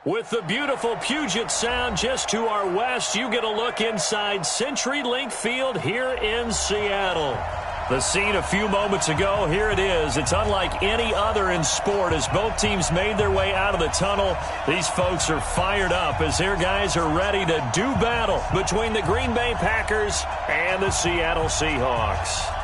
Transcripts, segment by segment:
With the beautiful Puget Sound just to our west, you get a look inside CenturyLink Field here in Seattle. The scene a few moments ago, here it is. It's unlike any other in sport as both teams made their way out of the tunnel. These folks are fired up as their guys are ready to do battle between the Green Bay Packers and the Seattle Seahawks.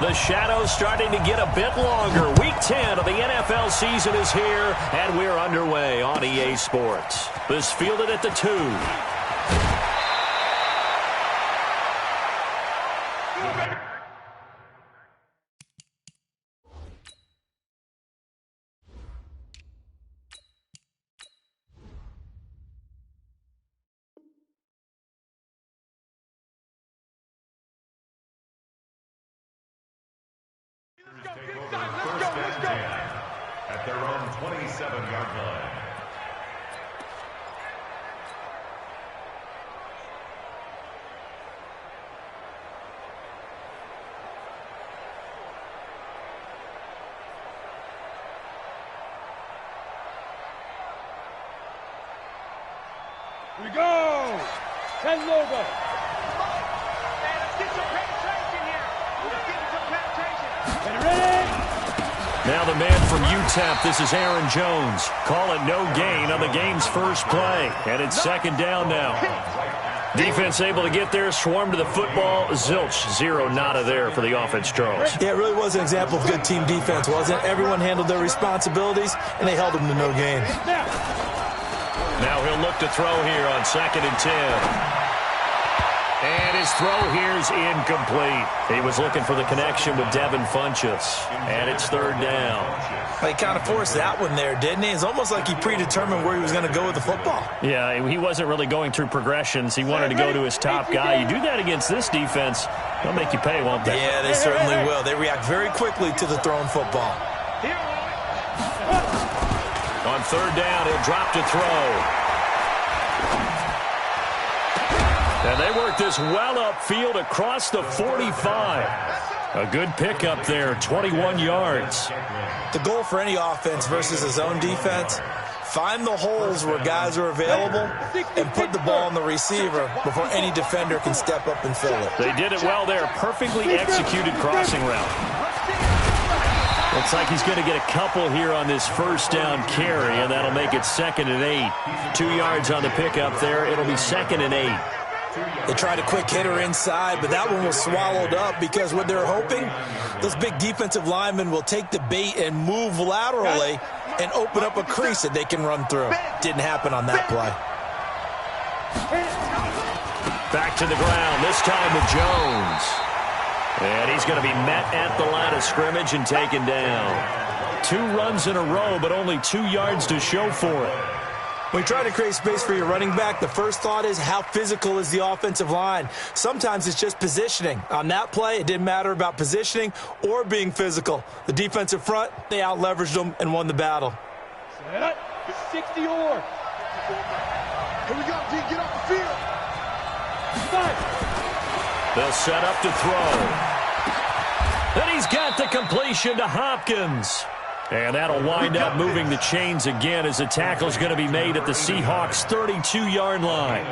The shadow's starting to get a bit longer. Week 10 of the NFL season is here, and we're underway on EA Sports. This fielded at the 2. At their own 27-yard line. Here we go! 10 logo. Let's get some penetration here. Let's get some penetration. Ready? Now the man from UTEP, this is Aaron Jones. Call it no gain on the game's first play. And it's second down now. Defense able to get there, swarm to the football. Zilch, zero nada there for the offense, Charles. Yeah, it really was an example of good team defense, wasn't it? Everyone handled their responsibilities, and they held them to no gain. Now he'll look to throw here on 2nd and 10. And his throw here's incomplete. He was looking for the connection with Devin Funchess. And it's 3rd down. Well, he kind of forced that one there, didn't he? It's almost like he predetermined where he was going to go with the football. Yeah, he wasn't really going through progressions. He wanted to go to his top guy. You do that against this defense, they'll make you pay, won't they? Yeah, they certainly will. They react very quickly to the thrown football. On 3rd down, he'll drop to throw. And they work this well upfield across the 45. A good pickup there, 21 yards. The goal for any offense versus a zone defense, find the holes where guys are available and put the ball on the receiver before any defender can step up and fill it. They did it well there, perfectly executed crossing route. Looks like he's going to get a couple here on this first down carry, and that'll make it 2nd and 8. 2 yards on the pickup there. It'll be 2nd and 8. They tried a quick hitter inside, but that one was swallowed up because what they're hoping, those big defensive linemen will take the bait and move laterally and open up a crease that they can run through. Didn't happen on that play. Back to the ground, this time with Jones. And he's going to be met at the line of scrimmage and taken down. 2 runs in a row, but only 2 yards to show for it. When you try to create space for your running back, the first thought is how physical is the offensive line. Sometimes it's just positioning. On that play, it didn't matter about positioning or being physical. The defensive front, they out-leveraged them and won the battle. 60 or. Here we go, D. Get off the field. They'll set up to throw. And he's got the completion to Hopkins. And that'll wind up moving the chains again as the tackle's going to be made at the Seahawks' 32-yard line.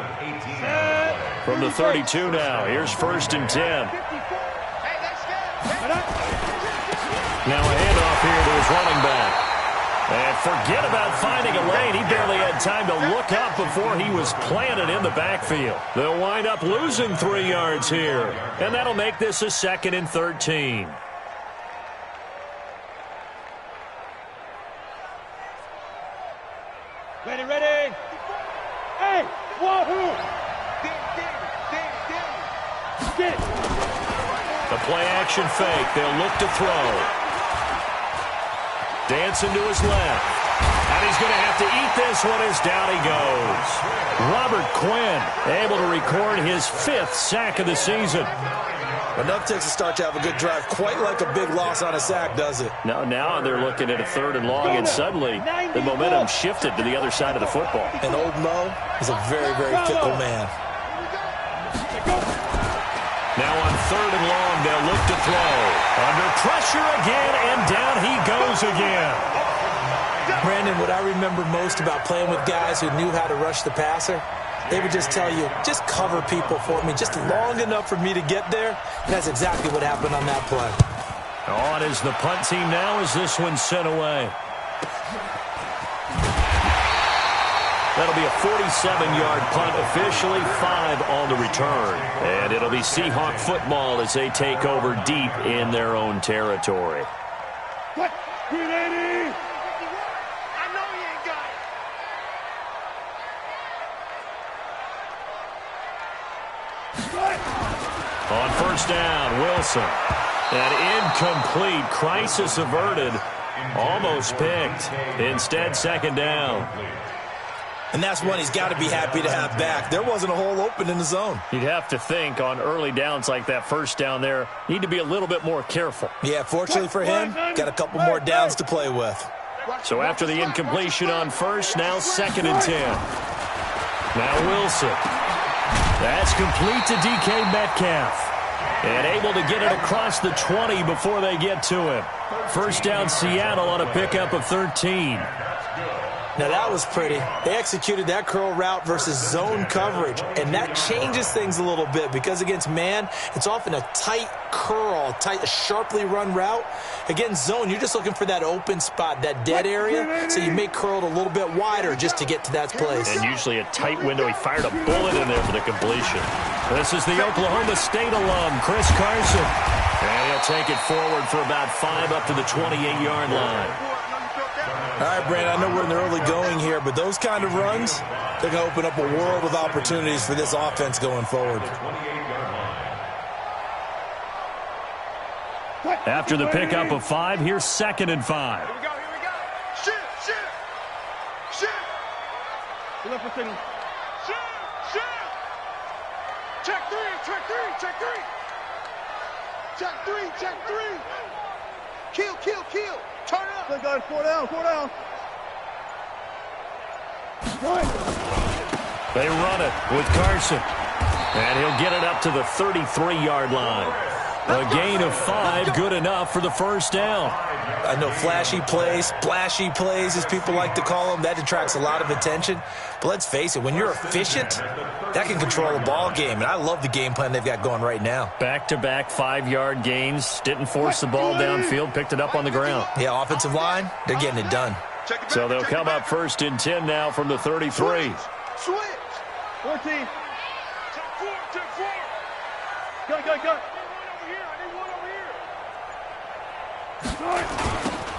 From the 32 now, here's 1st and 10. Now a handoff here to his running back. And forget about finding a lane. He barely had time to look up before he was planted in the backfield. They'll wind up losing 3 yards here. And that'll make this a 2nd and 13. Ready. Hey, wahoo! Get it. The play-action fake. They'll look to throw. Dancing to his left. And he's going to have to eat this one as down he goes. Robert Quinn able to record his 5th sack of the season. Enough takes a start to have a good drive. Quite like a big loss on a sack, does it? Now they're looking at a 3rd and long, and suddenly the momentum shifted to the other side of the football. And old Mo is a very, very fickle man. Now on 3rd and long, they'll look to throw. Under pressure again, and down he goes again. Brandon, what I remember most about playing with guys who knew how to rush the passer, they would just tell you, just cover people for me, just long enough for me to get there. And that's exactly what happened on that play. On is the punt team now as this one's sent away. That'll be a 47-yard punt, officially 5 on the return. And it'll be Seahawk football as they take over deep in their own territory. What? 380! I know you ain't got it. On 1st down, Wilson. An incomplete, crisis averted, almost picked. Instead, 2nd down. And that's one he's got to be happy to have back. There wasn't a hole open in the zone. You'd have to think on early downs like that 1st down there, need to be a little bit more careful. Yeah, fortunately for him, got a couple more downs to play with. So after the incompletion on 1st, now 2nd and 10. Now Wilson. That's complete to DK Metcalf. And able to get it across the 20 before they get to him. 1st down Seattle on a pickup of 13. Now, that was pretty. They executed that curl route versus zone coverage, and that changes things a little bit because against man, it's often a tight curl, a sharply run route. Against zone, you're just looking for that open spot, that dead area, so you make curl a little bit wider just to get to that place. And usually a tight window. He fired a bullet in there for the completion. This is the Oklahoma State alum, Chris Carson. And he'll take it forward for about 5 up to the 28-yard line. All right, Brandon, I know we're in the early going here, but those kind of runs, they're going to open up a world of opportunities for this offense going forward. After the pickup of 5, here's 2nd and 5. Here we go. Shoot. Pull up for Sidney. Shoot. Check three. Kill. Turn up. Good guys, 4 down. They run it with Carson. And he'll get it up to the 33-yard line. A gain of 5, good enough for the 1st down. I know flashy plays, splashy plays, as people like to call them, that attracts a lot of attention. But let's face it, when you're efficient, that can control a ball game. And I love the game plan they've got going right now. Back-to-back 5-yard gains. Didn't force the ball downfield. Picked it up on the ground. Yeah, offensive line, they're getting it done. So they'll come up 1st and 10 now from the 33. Switch. 14. Check 4. Go.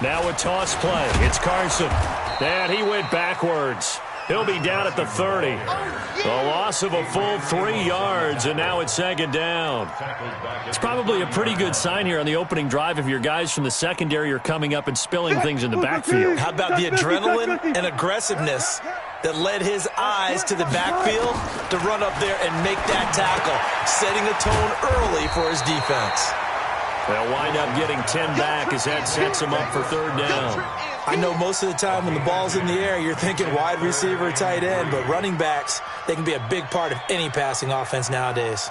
Now a toss play. It's Carson. And he went backwards. He'll be down at the 30. A loss of a full 3 yards, and now it's 2nd down. It's probably a pretty good sign here on the opening drive if your guys from the secondary are coming up and spilling things in the backfield. How about the adrenaline and aggressiveness that led his eyes to the backfield to run up there and make that tackle, setting a tone early for his defense. They'll wind up getting 10 back as that sets them up for 3rd down. I know most of the time when the ball's in the air, you're thinking wide receiver, tight end, but running backs, they can be a big part of any passing offense nowadays.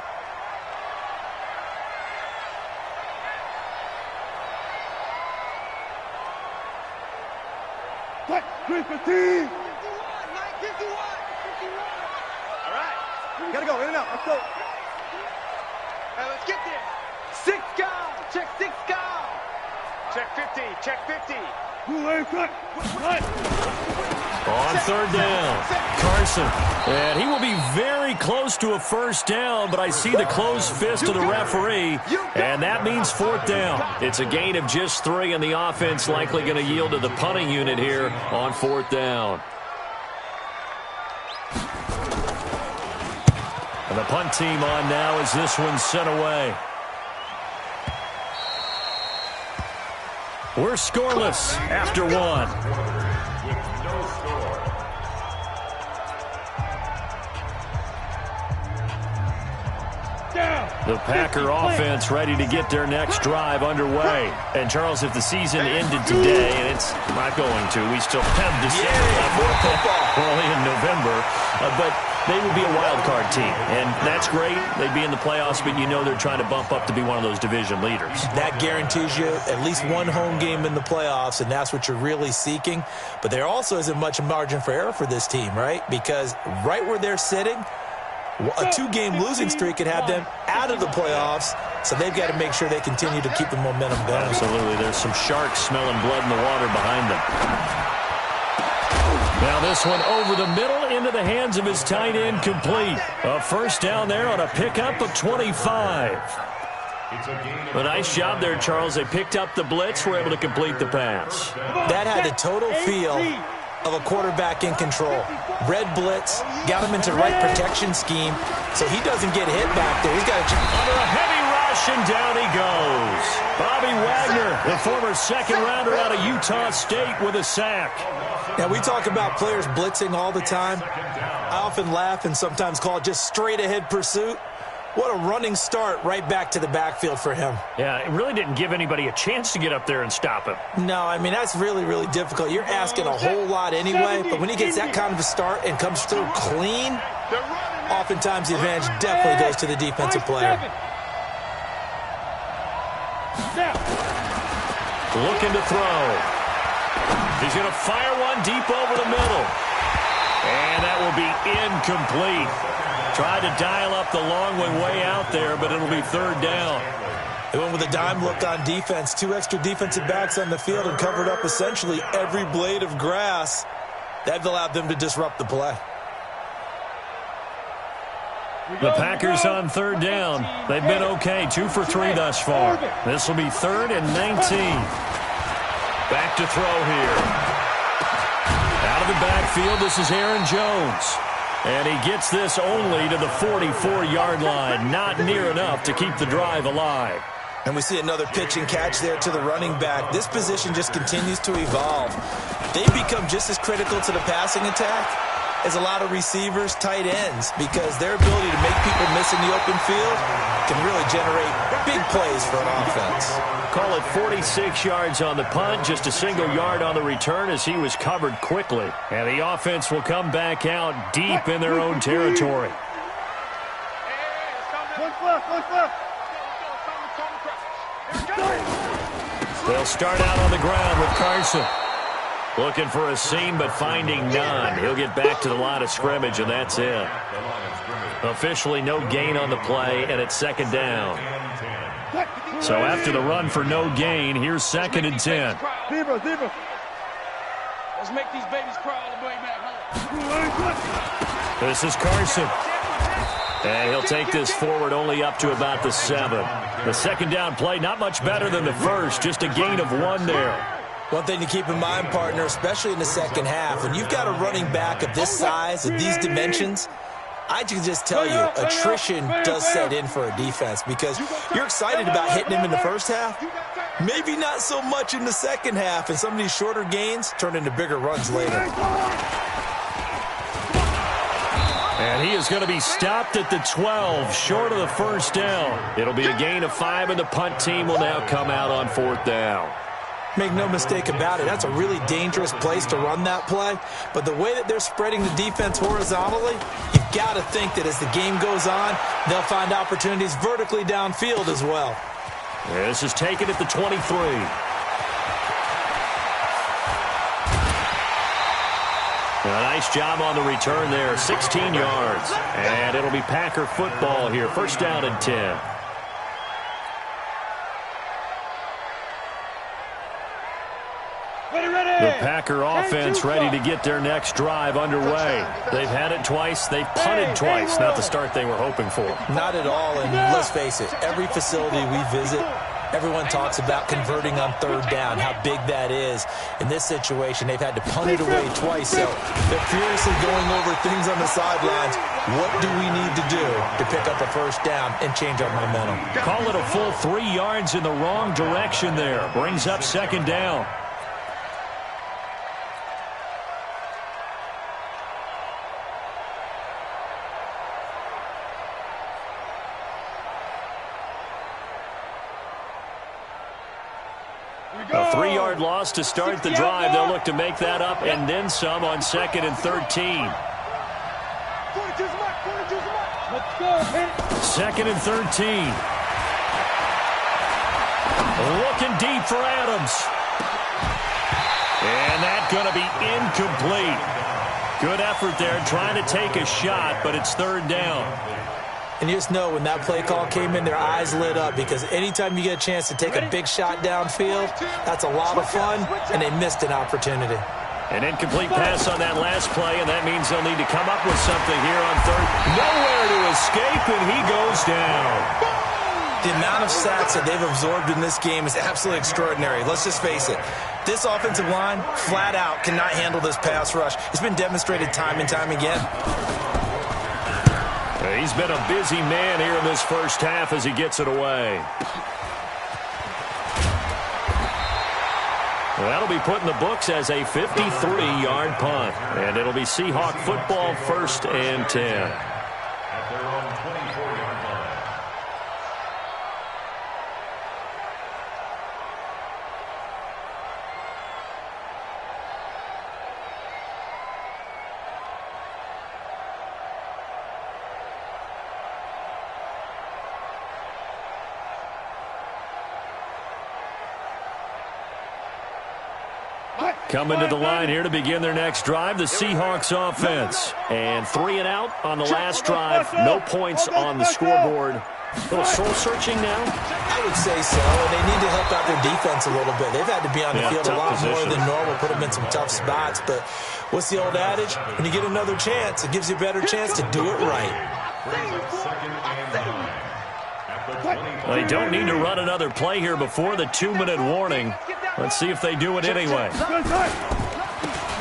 What? 315. All right. Gotta go, in and out. Let's go. Let's get there. 6 guys. Check 6 guys. Check 50. Who ain't cut? On 3rd down, Carson. And he will be very close to a 1st down, but I see the closed fist of the referee, and that means 4th down. It's a gain of just 3, and the offense likely going to yield to the punting unit here on 4th down. And the punt team on now as this one's sent away. We're scoreless after 1. Down. The Packer offense ready to get their next drive underway. And, Charles, if the season ended today, and it's not going to, we still have December early in November, but they would be a wild card team. And that's great. They'd be in the playoffs, but you know they're trying to bump up to be one of those division leaders. That guarantees you at least one home game in the playoffs, and that's what you're really seeking. But there also isn't much margin for error for this team, right? Because right where they're sitting, a two-game losing streak could have them out of the playoffs, so they've got to make sure they continue to keep the momentum going. Absolutely. There's some sharks smelling blood in the water behind them. Now this one over the middle into the hands of his tight end, complete. A first down there on a pickup of 25. A nice job there, Charles. They picked up the blitz, were able to complete the pass. That had the total feel of a quarterback in control. Red blitz, got him into the right protection scheme, so he doesn't get hit back there. He's got to under a heavy rush, and down he goes. Bobby Wagner, the former second-rounder out of Utah State, with a sack. Now, we talk about players blitzing all the time. I often laugh and sometimes call it just straight-ahead pursuit. What a running start right back to the backfield for him. Yeah, it really didn't give anybody a chance to get up there and stop him. No, I mean, that's really, really difficult. You're asking a whole lot anyway, but when he gets that kind of a start and comes through clean, oftentimes the advantage definitely goes to the defensive player. Looking to throw. He's going to fire one deep over the middle. And that will be incomplete. Tried to dial up the long one way out there, but it'll be third down. They went with a dime look on defense. Two extra defensive backs on the field and covered up essentially every blade of grass. That allowed them to disrupt the play. The Packers on third down. They've been okay, 2 for 3 thus far. This will be 3rd and 19. Back to throw here. Out of the backfield, this is Aaron Jones. And he gets this only to the 44-yard line. Not near enough to keep the drive alive. And we see another pitch and catch there to the running back. This position just continues to evolve. They become just as critical to the passing attack as a lot of receivers, tight ends, because their ability to make people miss in the open field can really generate big plays for an offense. Call it 46 yards on the punt, just a single yard on the return as he was covered quickly. And the offense will come back out deep in their own territory. They'll start out on the ground with Carson. Looking for a seam, but finding none. He'll get back to the line of scrimmage, and that's it. Officially no gain on the play, and it's second down. So after the run for no gain, here's 2nd and 10. Let's make these babies crawl all the way back home. This is Carson. And he'll take this forward only up to about the 7. The second down play, not much better than the first, just a gain of 1 there. One thing to keep in mind, partner, especially in the second half, when you've got a running back of this size, of these dimensions, I can just tell you, attrition does set in for a defense because you're excited about hitting him in the first half, maybe not so much in the second half, and some of these shorter gains turn into bigger runs later. And he is going to be stopped at the 12, short of the first down. It'll be a gain of 5, and the punt team will now come out on 4th down. Make no mistake about it, that's a really dangerous place to run that play. But the way that they're spreading the defense horizontally, you've got to think that as the game goes on, they'll find opportunities vertically downfield as well. This is taken at the 23. A nice job on the return there, 16 yards. And it'll be Packer football here, first down and 10. The Packer offense ready to get their next drive underway. They've had it twice. They've punted twice. Not the start they were hoping for. Not at all, and let's face it, every facility we visit, everyone talks about converting on 3rd down, how big that is. In this situation, they've had to punt it away twice, so they're furiously going over things on the sidelines. What do we need to do to pick up a first down and change our momentum? Call it a full 3 yards in the wrong direction there. Brings up second down. 3-yard loss to start the drive. They'll look to make that up and then some on 2nd and 13. 2nd and 13. Looking deep for Adams. And that's going to be incomplete. Good effort there trying to take a shot, but it's 3rd down. And you just know when that play call came in, their eyes lit up because anytime you get a chance to take a big shot downfield, that's a lot of fun, and they missed an opportunity. An incomplete pass on that last play, and that means they'll need to come up with something here on 3rd. Nowhere to escape, and he goes down. The amount of sacks that they've absorbed in this game is absolutely extraordinary. Let's just face it. This offensive line, flat out, cannot handle this pass rush. It's been demonstrated time and time again. He's been a busy man here in this first half as he gets it away. That'll be put in the books as a 53-yard punt. And it'll be Seahawk football, 1st and 10. At their own 24-yard line. Coming to the line here to begin their next drive, the Seahawks offense. And 3 and out on the last drive. No points on the scoreboard. A little soul-searching now? I would say so, and they need to help out their defense a little bit. They've had to be on the field a lot more than normal, put them in some tough spots. But what's the old adage? When you get another chance, it gives you a better chance to do it right. They don't need to run another play here before the 2-minute warning. Let's see if they do it anyway.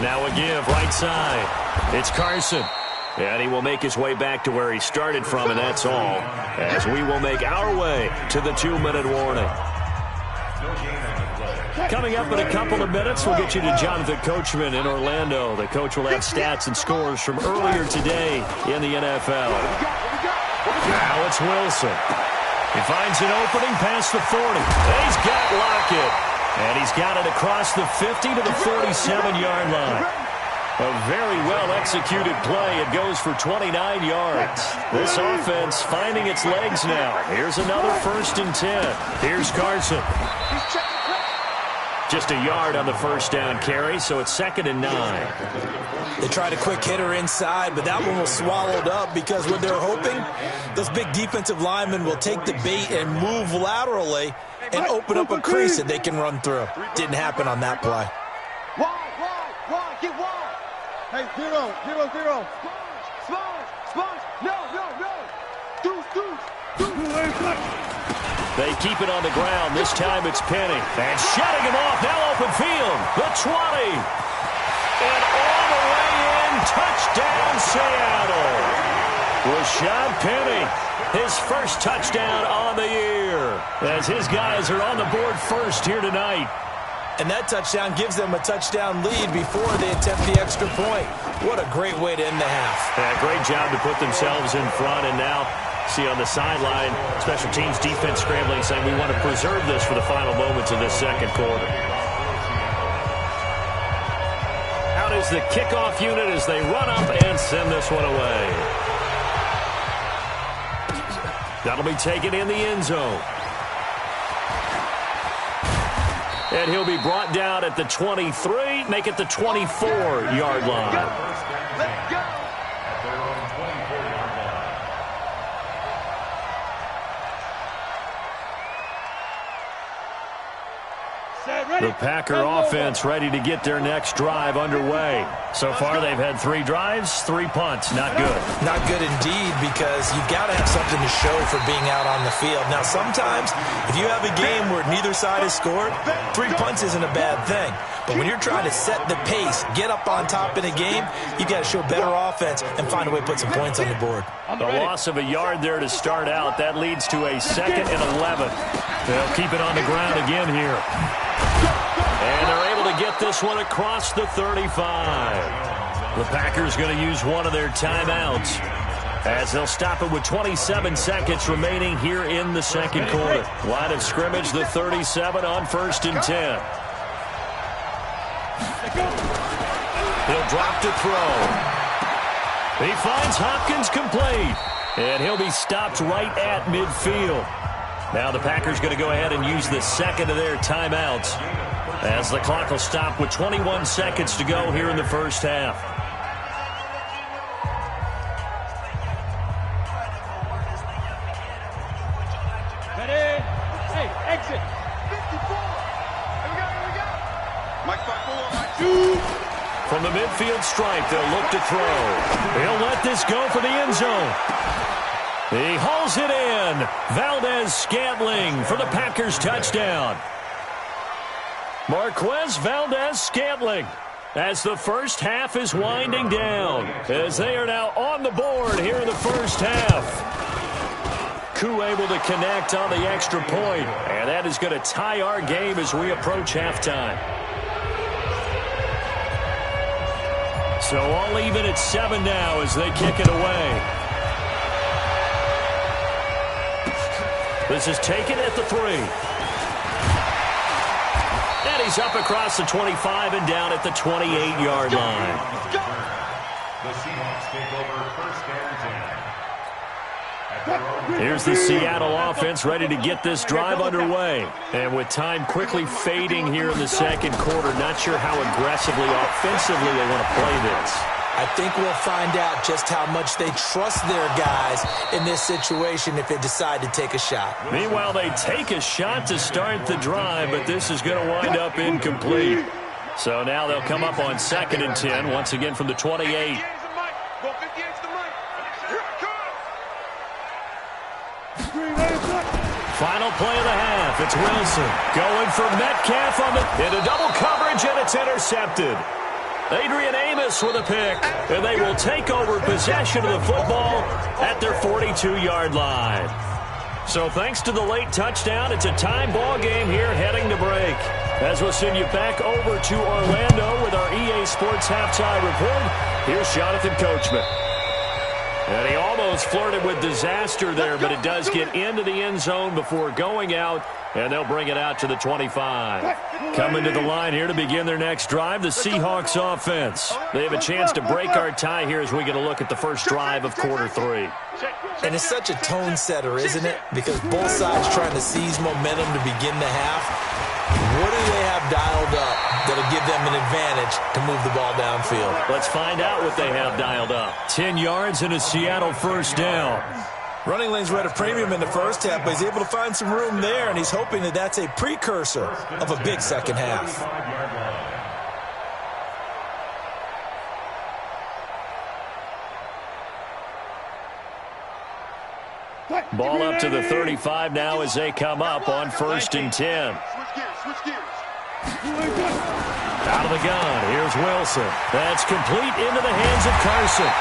Now a give, right side. It's Carson. And he will make his way back to where he started from, and that's all. As we will make our way to the 2-minute warning. Coming up in a couple of minutes, we'll get you to Jonathan Coachman in Orlando. The coach will have stats and scores from earlier today in the NFL. Now it's Wilson. He finds an opening past the 40. He's got Lockett. And he's got it across the 50 to the 47-yard line. A very well-executed play. It goes for 29 yards. This offense finding its legs now. Here's another 1st and 10. Here's Carson. Just a yard on the first down carry, so it's 2nd and 9. They tried a quick hitter inside, but that one was swallowed up because what they're hoping, those big defensive linemen will take the bait and move laterally and open up a crease that they can run through. Didn't happen on that play. Wide, get wide. Hey, 0, 0, 0. Sponge. No. Deuce. They keep it on the ground. This time it's Penny. And shutting him off. Now open field. The 20. And all the way in. Touchdown, Seattle. Rashad Penny. His first touchdown on the year. As his guys are on the board first here tonight. And that touchdown gives them a touchdown lead before they attempt the extra point. What a great way to end the half. Yeah, great job to put themselves in front. And now, see on the sideline, special teams defense scrambling, saying we want to preserve this for the final moments of this second quarter. Out is the kickoff unit as they run up and send this one away. That'll be taken in the end zone. And he'll be brought down at the 23, make it the 24-yard line. Let's go. At their own 24-yard line. The Packer offense ready to get their next drive underway. So far, they've had 3 drives, 3 punts. Not good. Not good indeed, because you've got to have something to show for being out on the field. Now, sometimes, if you have a game where neither side has scored, 3 punts isn't a bad thing. But when you're trying to set the pace, get up on top in a game, you've got to show better offense and find a way to put some points on the board. The loss of a yard there to start out. That leads to a 2nd and 11. They'll keep it on the ground again here. And they're able to get this one across the 35. The Packers going to use one of their timeouts as they'll stop it with 27 seconds remaining here in the second quarter. Line of scrimmage, the 37 on 1st and 10. He'll drop to throw. He finds Hopkins complete. And he'll be stopped right at midfield. Now the Packers going to go ahead and use the second of their timeouts, as the clock will stop with 21 seconds to go here in the first half. Ready? Hey, exit. 54. Here we go. Mike 5-4. From the midfield stripe, they'll look to throw. He'll let this go for the end zone. He hauls it in. Valdez-Scantling for the Packers touchdown. Marquez Valdez-Scantling, as the first half is winding down, as they are now on the board here in the first half. Koo able to connect on the extra point, and that is going to tie our game as we approach halftime. So all even at 7 now as they kick it away. This is taken at the 3. And he's up across the 25 and down at the 28-yard line. The Seahawks take over first and 10. Here's the Seattle offense ready to get this drive underway. And with time quickly fading here in the second quarter, not sure how aggressively, offensively they want to play this. I think we'll find out just how much they trust their guys in this situation if they decide to take a shot. Meanwhile, they take a shot to start the drive, but this is going to wind up incomplete. So now they'll come up on 2nd and 10, once again from the 28. Final play of the half. It's Wilson going for Metcalf into double coverage, and it's intercepted. Adrian Amos with a pick, and they will take over possession of the football at their 42-yard line. So thanks to the late touchdown, it's a time ball game here heading to break. As we'll send you back over to Orlando with our EA Sports Halftime Report, here's Jonathan Coachman. And he almost flirted with disaster there, but it does get into the end zone before going out, and they'll bring it out to the 25. Coming to the line here to begin their next drive, the Seahawks offense. They have a chance to break our tie here as we get a look at the first drive of quarter 3. And it's such a tone setter, isn't it? Because both sides trying to seize momentum to begin the half. What do they have dialed up that'll give them an advantage to move the ball downfield? Let's find out what they have dialed up. 10 yards and a Seattle first down. Running lanes were at a premium in the first half, but he's able to find some room there, and he's hoping that that's a precursor of a big second half. Ball up to the 35 now as they come up on 1st and 10. Out of the gun, here's Wilson. That's complete into the hands of Carson.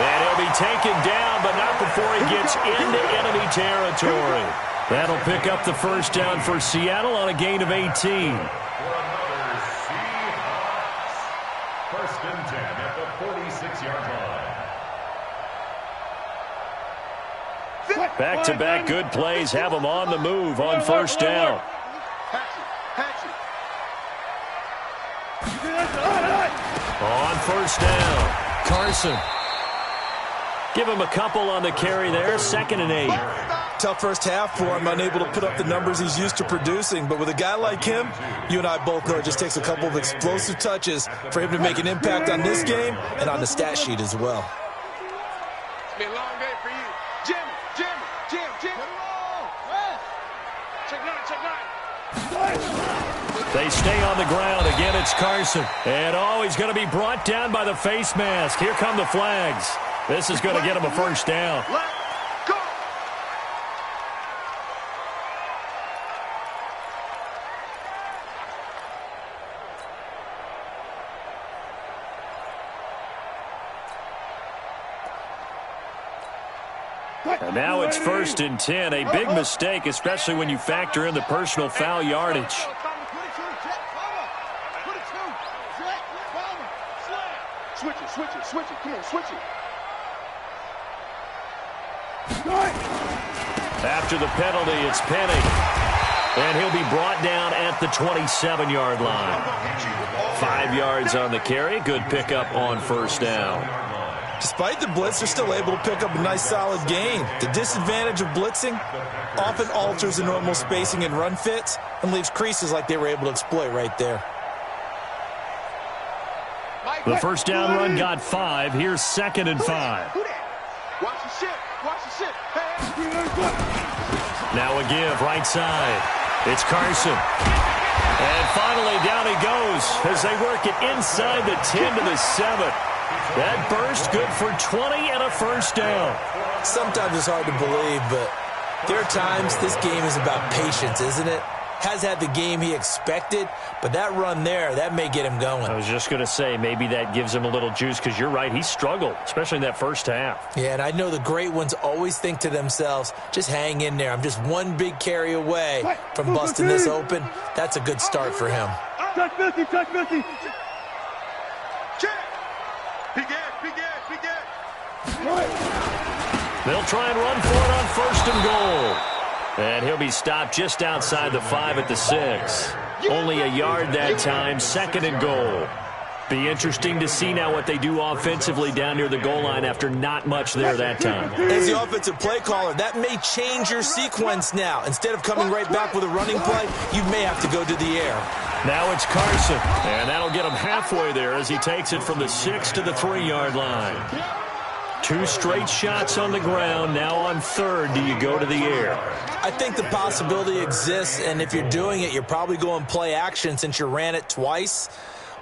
And he'll be taken down, but not before he gets into enemy territory. That'll pick up the first down for Seattle on a gain of 18. For another Seahawks. 1st and 10 at the 46-yard line. Back-to-back good plays have them on the move on 1st down. On 1st down, Carson. Give him a couple on the carry there, 2nd and 8. Tough first half for him, unable to put up the numbers he's used to producing. But with a guy like him, you and I both know it just takes a couple of explosive touches for him to make an impact on this game and on the stat sheet as well. It's been a long day for you. Jim. Check 9. They stay on the ground. Again, it's Carson. And, he's going to be brought down by the face mask. Here come the flags. This is going to get him a first down. Go. And now it's 1st and 10. A big mistake, especially when you factor in the personal foul yardage. Switch it. Come on, switch it. After the penalty, it's Penny. And he'll be brought down at the 27-yard line. 5 yards on the carry. Good pickup on first down. Despite the blitz, they're still able to pick up a nice solid gain. The disadvantage of blitzing often alters the normal spacing and run fits and leaves creases like they were able to exploit right there. The first down run got 5. Here's 2nd and 5. Watch the shit. Watch the shit. Now a give, right side. It's Carson. And finally down he goes as they work it inside the 10 to the 7. That burst good for 20 and a first down. Sometimes it's hard to believe, but there are times this game is about patience, isn't it? Has had the game he expected, but that run there, that may get him going. I was just going to say, maybe that gives him a little juice because you're right, he struggled, especially in that first half. Yeah, and I know the great ones always think to themselves, just hang in there. I'm just one big carry away from busting this open. That's a good start for him. Touch 50, touch 50. They'll try and run for it on 1st and goal. And he'll be stopped just outside the 5 at the 6. Only a yard that time, 2nd and goal. Be interesting to see now what they do offensively down near the goal line after not much there that time. As the offensive play caller, that may change your sequence now. Instead of coming right back with a running play, you may have to go to the air. Now it's Carson, and that'll get him halfway there as he takes it from the 6 to the 3-yard line. 2 straight shots on the ground. Now on 3rd, do you go to the air? I think the possibility exists, and if you're doing it, you're probably going play action since you ran it twice.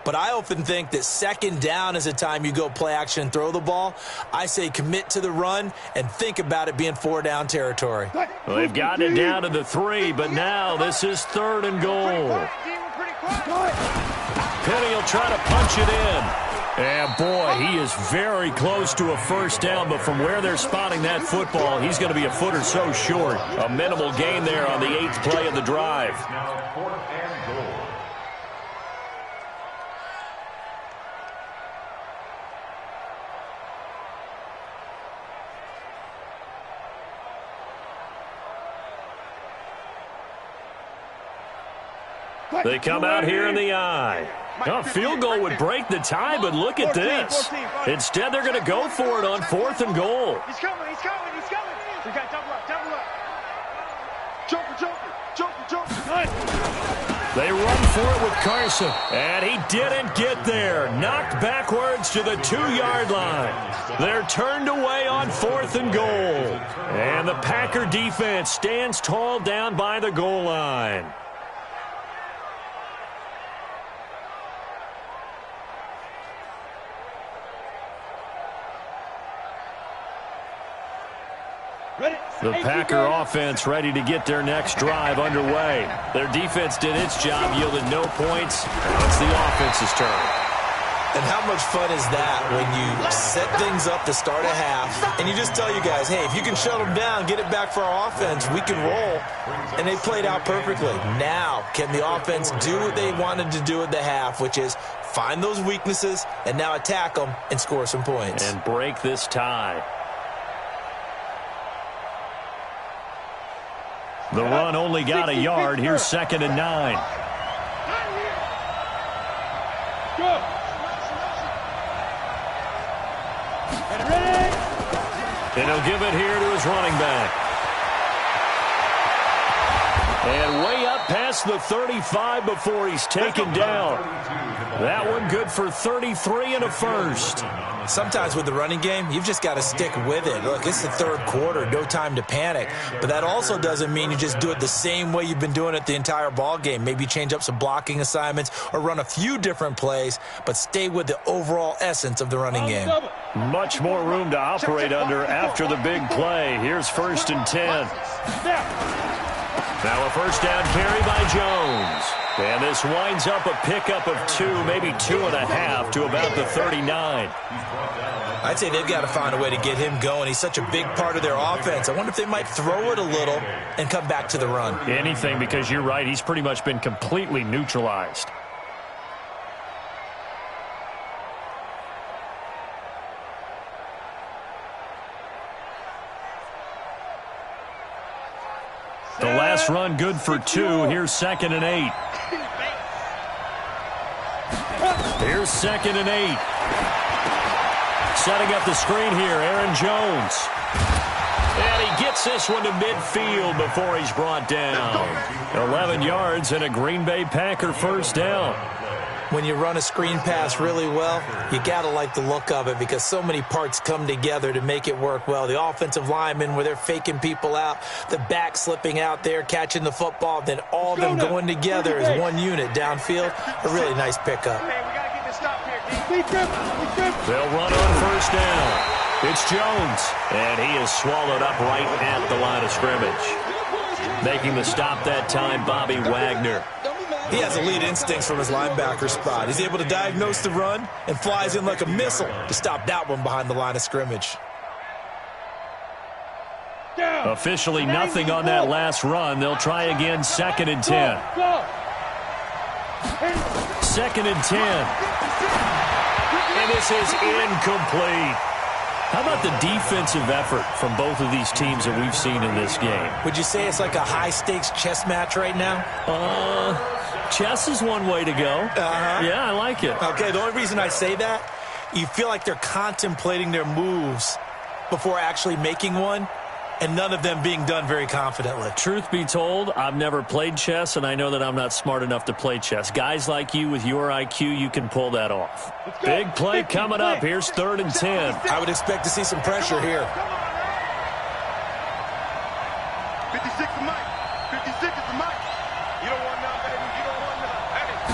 But I often think that 2nd down is the time you go play action and throw the ball. I say commit to the run and think about it being 4-down territory. Well, they've gotten it down to the 3, but now this is 3rd and goal. Penny will try to punch it in. And, boy, he is very close to a first down, but from where they're spotting that football, he's going to be a foot or so short. A minimal gain there on the 8th play of the drive. Now 4th and goal. They come out here in the eye. A field goal would break the tie, but look at this. Instead, they're going to go for it on 4th and goal. He's coming, he's coming, he's coming. We got double up, double up. Joker. They run for it with Carson, and he didn't get there. Knocked backwards to the 2-yard line. They're turned away on 4th and goal. And the Packer defense stands tall down by the goal line. The Packer offense ready to get their next drive underway. Their defense did its job, yielded no points. Now it's the offense's turn. And how much fun is that when you set things up to start a half and you just tell you guys, hey, if you can shut them down, get it back for our offense, we can roll. And they played out perfectly. Now, can the offense do what they wanted to do at the half, which is find those weaknesses and now attack them and score some points. And break this tie. The run only got a yard. Here's 2nd and 9. Go. And he'll give it here to his running back. And way up past the 35 before he's taken down. That one good for 33 and a first. Sometimes with the running game, you've just got to stick with it. Look, it's the 3rd quarter, no time to panic. But that also doesn't mean you just do it the same way you've been doing it the entire ball game. Maybe change up some blocking assignments or run a few different plays, but stay with the overall essence of the running game. Much more room to operate under after the big play. Here's 1st and 10. Now a first down carry by Jones. And this winds up a pickup of 2, maybe 2.5 to about the 39. I'd say they've got to find a way to get him going. He's such a big part of their offense. I wonder if they might throw it a little and come back to the run. Anything, because you're right, he's pretty much been completely neutralized. The last run good for 2. Here's 2nd and 8. Here's 2nd and 8. Setting up the screen here, Aaron Jones. And he gets this one to midfield before he's brought down. 11 yards and a Green Bay Packer first down. When you run a screen pass really well, you got to like the look of it because so many parts come together to make it work well. The offensive linemen where they're faking people out, the back slipping out there, catching the football, then all of them going together as one unit downfield. A really nice pickup. They'll run on first down. It's Jones, and he is swallowed up right at the line of scrimmage. Making the stop that time, Bobby Wagner. He has elite instincts from his linebacker spot. He's able to diagnose the run and flies in like a missile to stop that one behind the line of scrimmage. Officially nothing on that last run. They'll try again, 2nd and 10. 2nd and 10. And this is incomplete. How about the defensive effort from both of these teams that we've seen in this game? Would you say it's like a high-stakes chess match right now? Chess is one way to go. Yeah, I like it. Okay, the only reason I say that, you feel like they're contemplating their moves before actually making one, and none of them being done very confidently. Truth be told, I've never played chess, and I know that I'm not smart enough to play chess. Guys like you with your IQ, you can pull that off. Big play coming up. Here's 3rd and 10. I would expect to see some pressure here. 56 to Mike. 56 is the Mike. You don't want none, baby. You don't want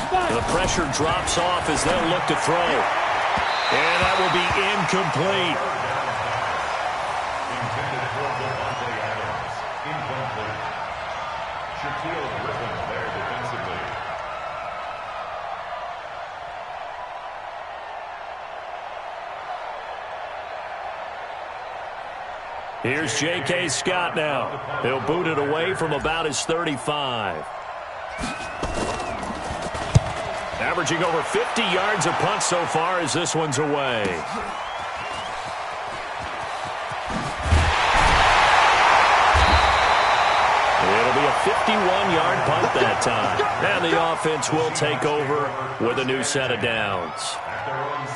none. The pressure drops off as they'll look to throw. And that will be incomplete. Here's J.K. Scott now. He'll boot it away from about his 35. Averaging over 50 yards a punt so far as this one's away. It'll be a 51-yard punt that time. And the offense will take over with a new set of downs.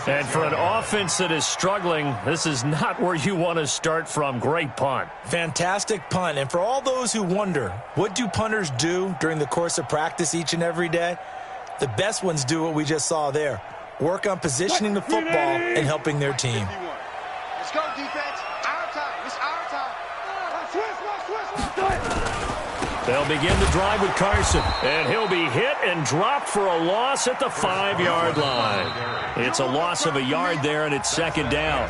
And for an offense that is struggling, this is not where you want to start from. Great punt. Fantastic punt. And for all those who wonder, what do punters do during the course of practice each and every day? The best ones do what we just saw there. Work on positioning the football and helping their team. Let's go, defense. Our time. It's our time. They'll begin the drive with Carson, and he'll be hit and dropped for a loss at the 5-yard line. It's a loss of a yard there, and it's 2nd down.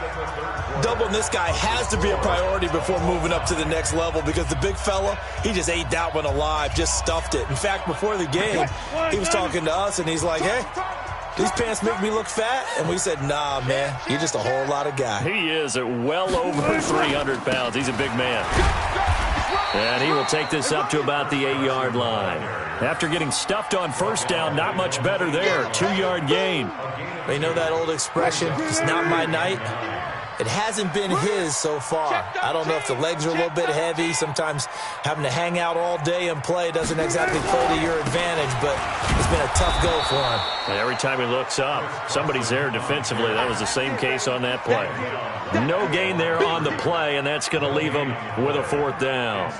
Doubling this guy has to be a priority before moving up to the next level because the big fella, he just ate that one alive, just stuffed it. In fact, before the game, he was talking to us, and he's like, hey, these pants make me look fat? And we said, nah, man, you're just a whole lot of guy. He is at well over 300 pounds. He's a big man. And he will take this up to about the 8-yard line. After getting stuffed on first down, not much better there. 2-yard gain. You know that old expression, it's not my night? It hasn't been his so far. I don't know if the legs are a little bit heavy. Sometimes having to hang out all day and play doesn't exactly play to your advantage, but it's been a tough go for him. And every time he looks up, somebody's there defensively. That was the same case on that play. No gain there on the play, and that's going to leave him with a 4th down.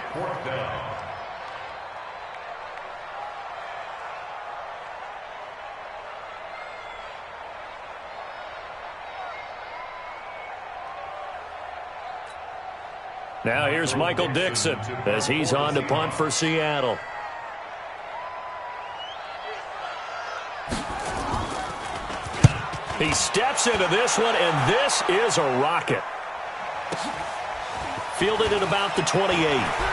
Now here's Michael Dixon as he's on to punt for Seattle. He steps into this one, and this is a rocket. Fielded at about the 28.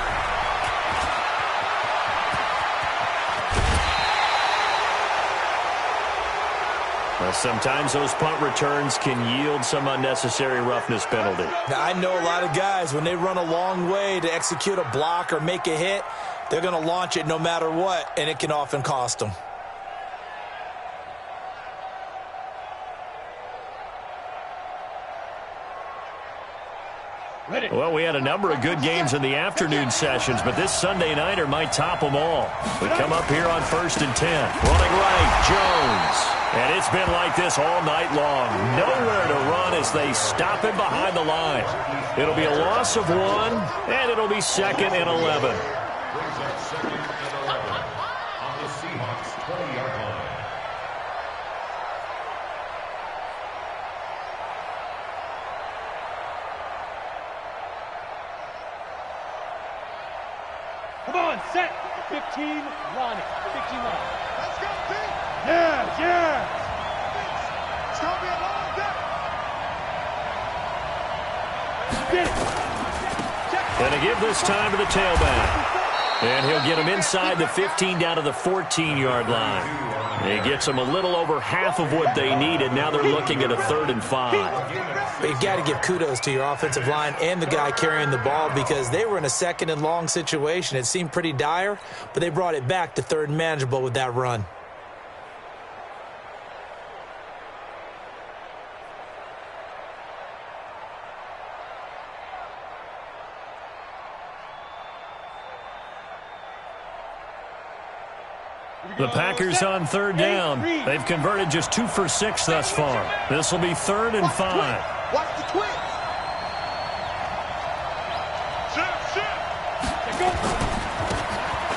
Well, sometimes those punt returns can yield some unnecessary roughness penalty. Now, I know a lot of guys, when they run a long way to execute a block or make a hit, they're going to launch it no matter what, and it can often cost them. Well, we had a number of good games in the afternoon sessions, but this Sunday nighter might top them all. We come up here on 1st and 10. Running right, Jones. And it's been like this all night long. Nowhere to run as they stop him behind the line. It'll be a loss of 1, and it'll be 2nd and 11. Brings up 2nd and 11 on the Seahawks 20-yard line. Come on, set. 15, Lonnie. 15 line. Let's go, team. Yeah, yeah. It's going to be a long day. Get it. Going to give this time to the tailback. And he'll get him inside the 15 down to the 14-yard line. He gets them a little over half of what they needed. Now they're looking at a 3rd and 5. But you've got to give kudos to your offensive line and the guy carrying the ball because they were in a 2nd and long situation. It seemed pretty dire, but they brought it back to 3rd and manageable with that run. The Packers on 3rd down. They've converted just 2 for 6 thus far. This will be 3rd and 5. Watch the twist.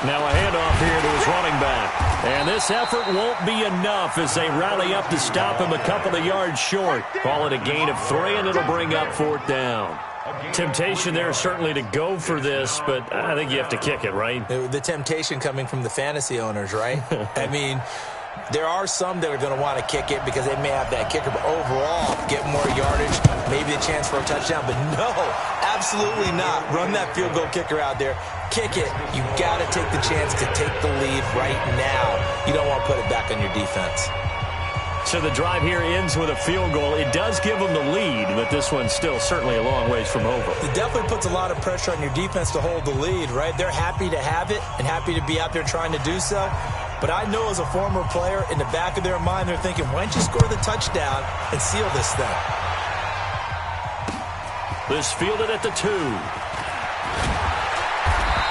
Now a handoff here to his running back. And this effort won't be enough as they rally up to stop him a couple of yards short. Call it a gain of 3, and it'll bring up 4th down. Temptation there certainly to go for this, but I think you have to kick it, right? The temptation coming from the fantasy owners, right? I mean, there are some that are going to want to kick it because they may have that kicker, but overall, get more yardage, maybe a chance for a touchdown. But no, absolutely not. Run that field goal kicker out there. Kick it. You got to take the chance to take the lead right now. You don't want to put it back on your defense. So the drive here ends with a field goal. It does give them the lead, but this one's still certainly a long ways from over. It definitely puts a lot of pressure on your defense to hold the lead, right? They're happy to have it and happy to be out there trying to do so. But I know as a former player, in the back of their mind, they're thinking, why don't you score the touchdown and seal this thing? This fielded at the 2.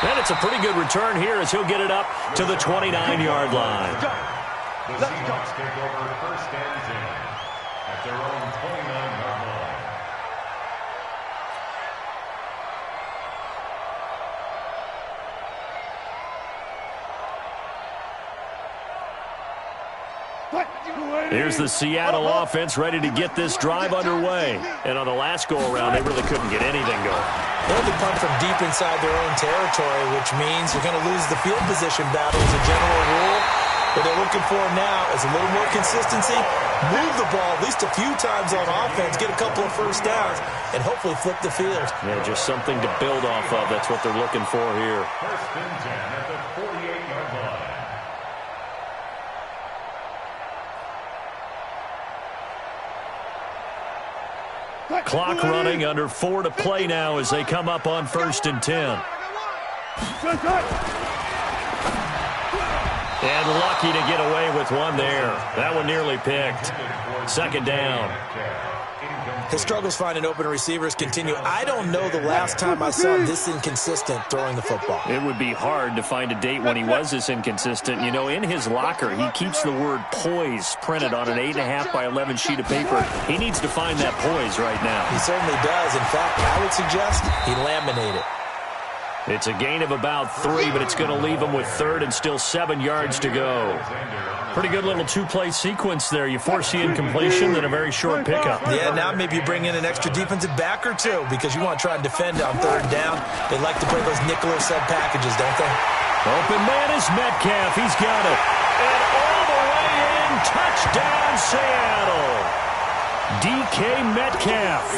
And it's a pretty good return here as he'll get it up to the 29-yard line. The Seahawks take over 1st and 10 at their own 29-yard line. Here's the Seattle offense ready to get this drive underway. And on the last go-around, they really couldn't get anything going. They'll be pumped from deep inside their own territory, which means you're going to lose the field position battle as a general rule. What they're looking for now is a little more consistency, move the ball at least a few times on offense, get a couple of 1st downs, and hopefully flip the field. Yeah, just something to build off of. That's what they're looking for here. 1st and 10 at the 48-yard line. Clock running, under 4 to play now as they come up on 1st and 10. And lucky to get away with one there. That one nearly picked. 2nd down. His struggles finding open receivers continue. I don't know the last time I saw him this inconsistent throwing the football. It would be hard to find a date when he was this inconsistent. You know, in his locker, he keeps the word poise printed on an 8.5 by 11 sheet of paper. He needs to find that poise right now. He certainly does. In fact, I would suggest he laminate it. It's a gain of about 3, but it's going to leave him with 3rd and still 7 yards to go. Pretty good little 2-play sequence there. You force the incompletion, then a very short pickup. Yeah, now maybe you bring in an extra defensive back or 2 because you want to try and defend on 3rd down. They like to play those nickel or sub packages, don't they? Open man is Metcalf. He's got it. And all the way in, touchdown Seattle. DK Metcalf,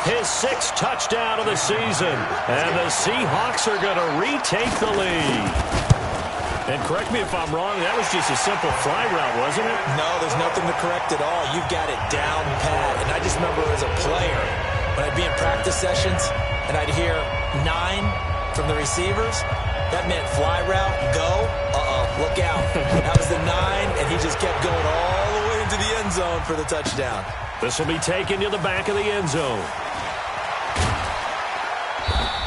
his 6th touchdown of the season. And the Seahawks are going to retake the lead. And correct me if I'm wrong, that was just a simple fly route, wasn't it? No, there's nothing to correct at all. You've got it down pat. And I just remember as a player, when I'd be in practice sessions and I'd hear 9 from the receivers, that meant fly route, go, look out. That was the 9, and he just kept going all the way into the end zone for the touchdown. This will be taken to the back of the end zone.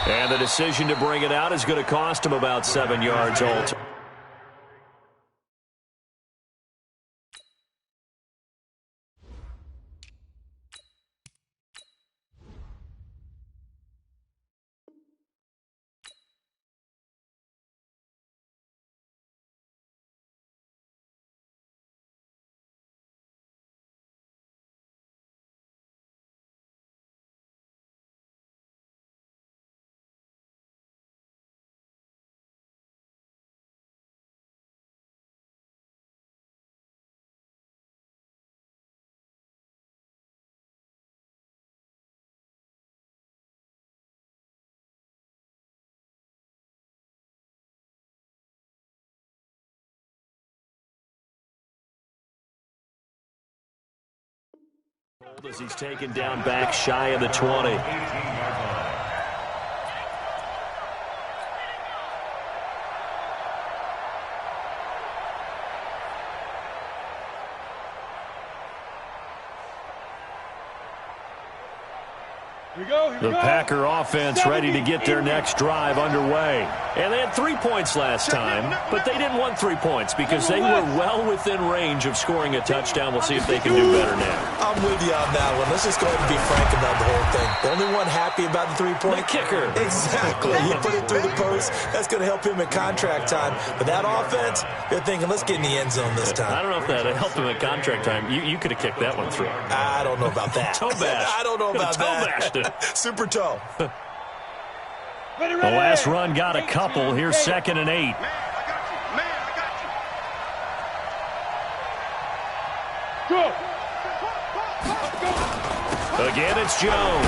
And the decision to bring it out is going to cost him about 7 yards altogether. As he's taken down back shy of the 20. The Packer offense ready to get their next drive underway. And they had 3 points last time, but they didn't want 3 points because they were well within range of scoring a touchdown. We'll see if they can do better now. I'm with you on that one. Let's just go ahead and be frank about the whole thing. The only one happy about the 3-point? The kicker. Exactly. You put it through the post. That's going to help him in contract time. But that offense, they're thinking, let's get in the end zone this time. I don't know if that helped him in contract time. You could have kicked that one through. I don't know about that. Toe bash. I don't know about that. Toe bashed it. Super toe. The last run got a couple. Here's 2nd and 8. Man, I got you. Go. Again, it's Jones.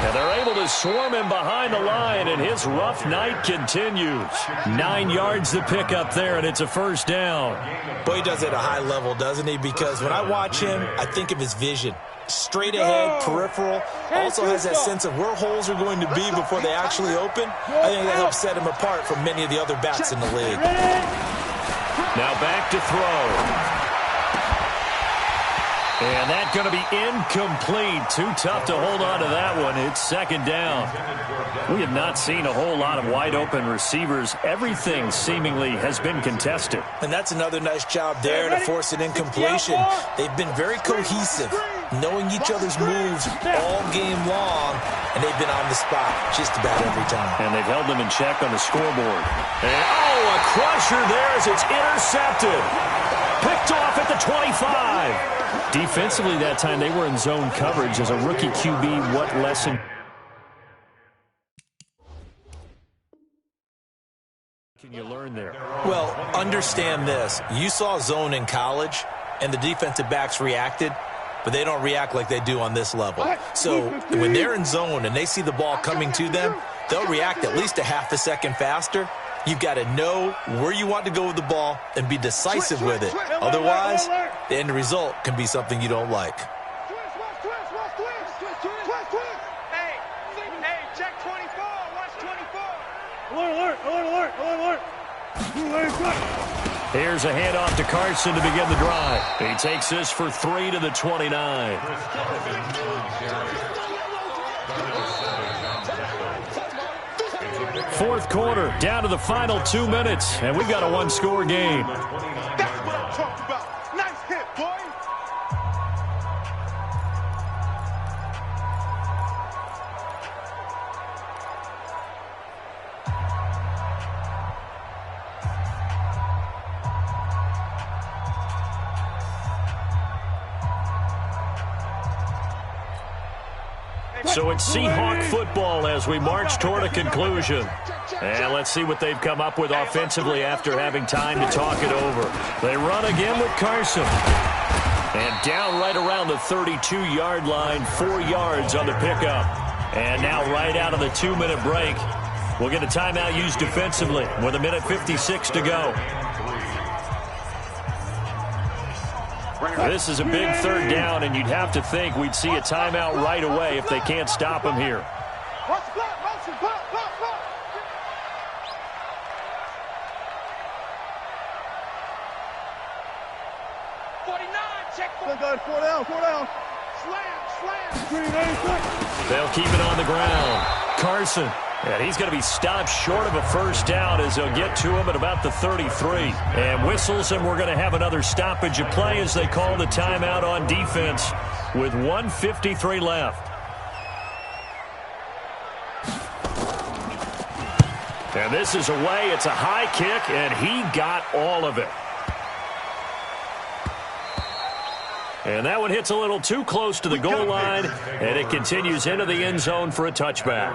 And they're able to swarm him behind the line, and his rough night continues. 9 yards to pick up there, and it's a first down. Boy, he does it at a high level, doesn't he? Because when I watch him, I think of his vision. Straight ahead, peripheral, also has that sense of where holes are going to be before they actually open. I think that helps set him apart from many of the other backs in the league. Now back to throw. And that's going to be incomplete. Too tough to hold on to that one. It's 2nd down. We have not seen a whole lot of wide-open receivers. Everything seemingly has been contested. And that's another nice job there to force an incompletion. They've been very cohesive, knowing each other's moves all game long, and they've been on the spot just about every time. And they've held them in check on the scoreboard. And, a crusher there as it's intercepted. Picked off at the 25. Defensively that time, they were in zone coverage. As a rookie QB, what lesson can you learn there? Well, understand this. You saw zone in college, and the defensive backs reacted, but they don't react like they do on this level. So when they're in zone and they see the ball coming to them, they'll react at least a half a second faster. You've got to know where you want to go with the ball and be decisive with it. Otherwise, the end result can be something you don't like. Hey, check 24. Watch 24. Alert. Here's a handoff to Carson to begin the drive. He takes this for 3 to the 29. Fourth quarter, down to the final 2 minutes, and we've got a one-score game. That's what I'm talking about. Nice hit, boy. So it's Seahawk football as we march toward a conclusion. And let's see what they've come up with offensively after having time to talk it over. They run again with Carson. And down right around the 32-yard line, 4 yards on the pickup. And now right out of the 2-minute break, we'll get a timeout used defensively with 1:56 to go. This is a big third down, and you'd have to think we'd see a timeout right away if they can't stop him here. Watch the block, motion, block. 49, check 4. Four down. They'll keep it on the ground. Carson. And he's going to be stopped short of a first down as they'll get to him at about the 33. And whistles, and we're going to have another stoppage of play as they call the timeout on defense with 1:53 left. And this is away. It's a high kick, and he got all of it. And that one hits a little too close to the goal line, and it continues into the end zone for a touchback.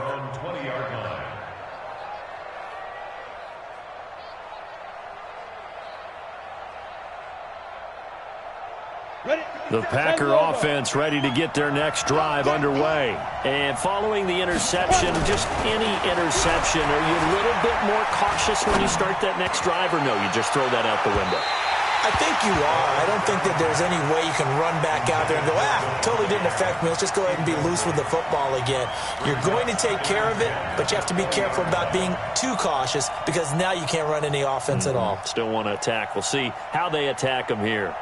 The Packer offense ready to get their next drive underway. And following the interception, just any interception, are you a little bit more cautious when you start that next drive, or no, you just throw that out the window? I think you are. I don't think that there's any way you can run back out there and go, totally didn't affect me. Let's just go ahead and be loose with the football again. You're going to take care of it, but you have to be careful about being too cautious because now you can't run any offense at all. Still want to attack. We'll see how they attack them here.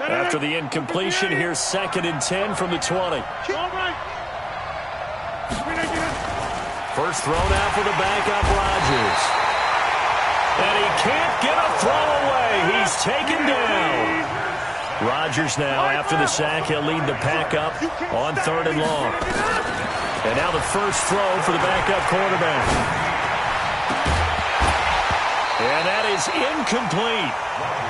After the incompletion, here's 2nd and 10 from the 20. First thrown out for the backup, Rodgers. And he can't get a throw away. He's taken down. Rodgers now, after the sack, he'll lead the pack up on 3rd and long. And now the first throw for the backup quarterback. And that is incomplete.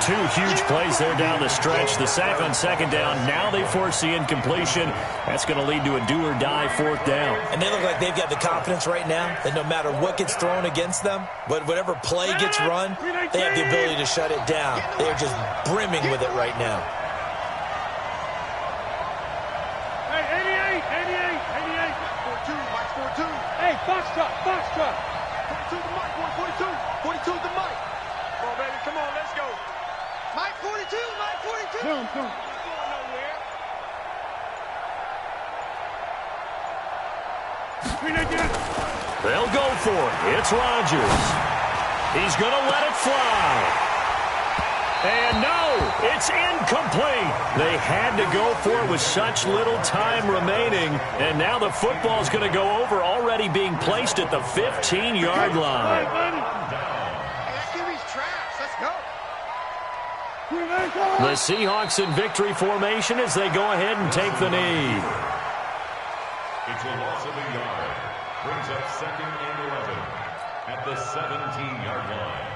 2 huge plays there down the stretch. The sack on 2nd down. Now they force the incompletion. That's going to lead to a do-or-die 4th down. And they look like they've got the confidence right now that no matter what gets thrown against them, but whatever play gets run, they have the ability to shut it down. They are just brimming with it right now. Hey, 88. 42, Mike, 42. Hey, Foxtrot. 42 the Mike, 42. 42 the Mike. Come on, baby, come on, let's go. Mike 42, Mike 42. Soon. Going nowhere. They'll go for it. It's Rodgers. He's going to let it fly. And no, it's incomplete. They had to go for it with such little time remaining. And now the football's going to go over, already being placed at the 15-yard line. The Seahawks in victory formation as they go ahead and take the knee. It's a loss of a yard. Brings up 2nd and 11 at the 17-yard line.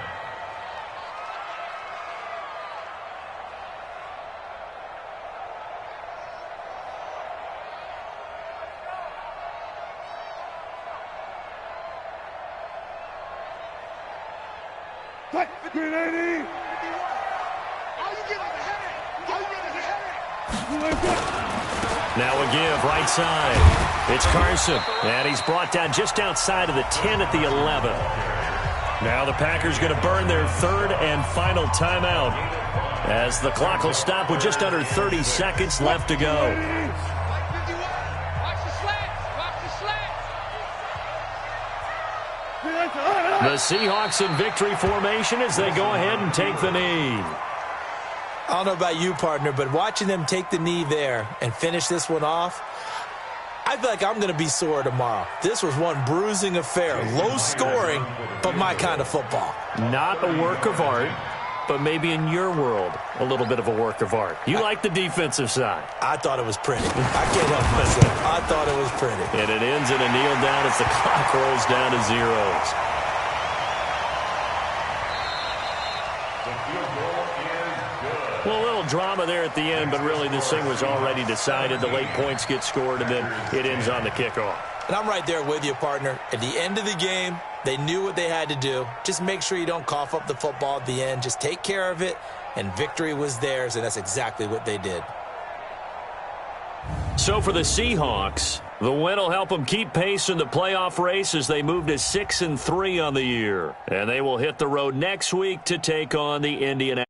Now a give, right side. It's Carson, and he's brought down just outside of the 10 at the 11. Now the Packers going to burn their 3rd and final timeout as the clock will stop with just under 30 seconds left to go. The Seahawks in victory formation as they go ahead and take the knee. I don't know about you, partner, but watching them take the knee there and finish this one off, I feel like I'm going to be sore tomorrow. This was one bruising affair. Low scoring, but my kind of football. Not a work of art, but maybe in your world, a little bit of a work of art. You like the defensive side. I thought it was pretty. I can't help myself. I thought it was pretty. And it ends in a kneel down as the clock rolls down to zeros. Well, a little drama there at the end, but really this thing was already decided. The late points get scored, and then it ends on the kickoff. And I'm right there with you, partner. At the end of the game, they knew what they had to do. Just make sure you don't cough up the football at the end. Just take care of it, and victory was theirs, and that's exactly what they did. So for the Seahawks, the win will help them keep pace in the playoff race as they move to 6-3 on the year. And they will hit the road next week to take on the Indianapolis.